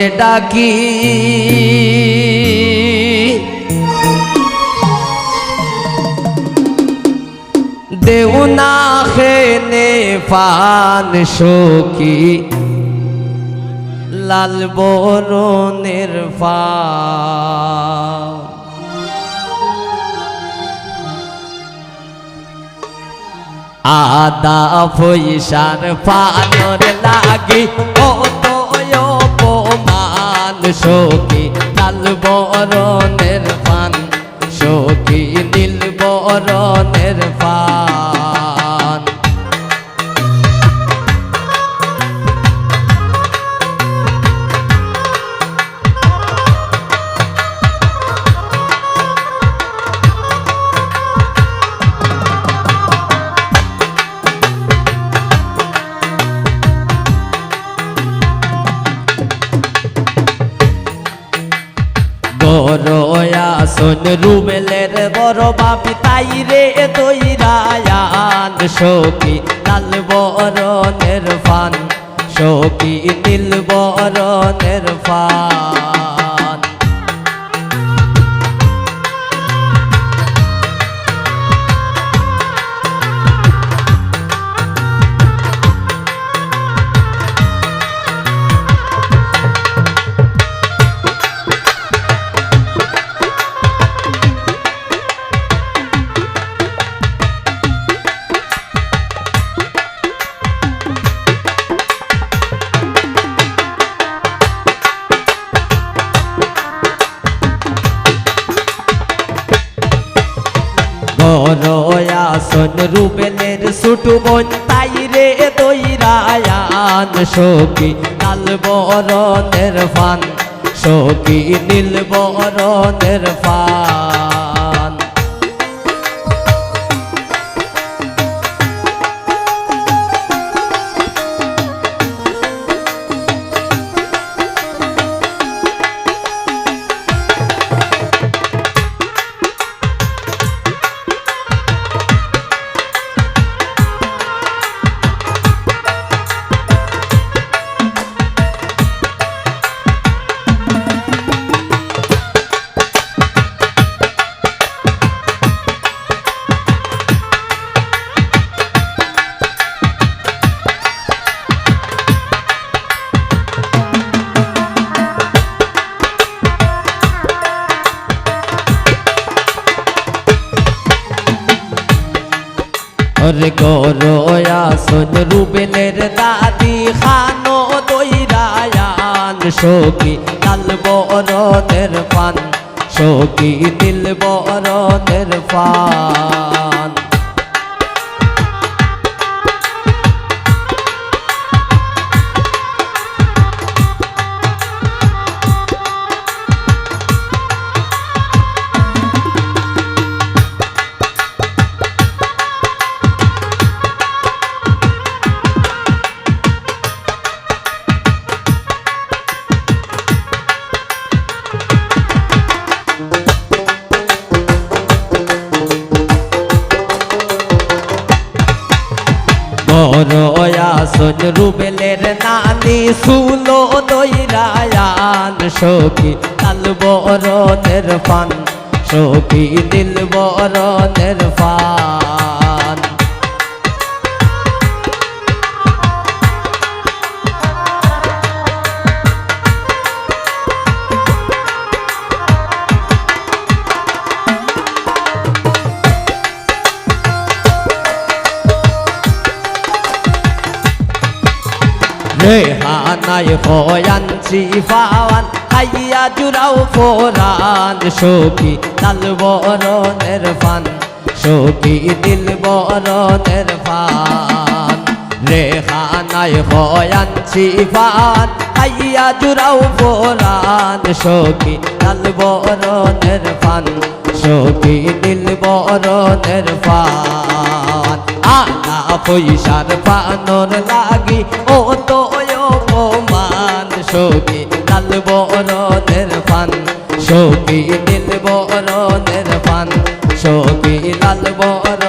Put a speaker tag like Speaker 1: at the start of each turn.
Speaker 1: ডাকি দেও না খেনে পান সখী লাল বরণের পান আদা পয়সার পানর লাগি কত অপমান সখী লাল বরণের পান সখী নীল বরণের পান আসন রুবেলের বড় বাপি তাই রে দইরায়ান সখী লাল বরণের ফান সখী নীল বরণের ফান আসন রুবেলের ছোটু বোন তাই রে দইরায়ান সখী লাল বরণের ফান সখী নীল বরণের ফান ওরে আসন রুবেলের দাদি খানো দইরায়ান সখী লাল বরণের পান সখী নীল বরণের পান আসন রুবেলের নানি সুলো দইরায়ান সখী লাল বরণের পান সখী নীল বরণের পান রেহানায় হয়ানছি পাওয়ান হাইয়া জুড়াও ফোরান সখী লাল বরণের পান সখী নীল বরণের পান রেহানায় হয়ানছি পাওয়ান হাইয়া জুড়াও ফোরান সখী লাল বরণের পান সখী নীল বরণের পান আনা পয়সার পানর লাগি ও তো অপমান সখী লাল বরণের পান সখী নীল বরণের পান সখী লাল বরণের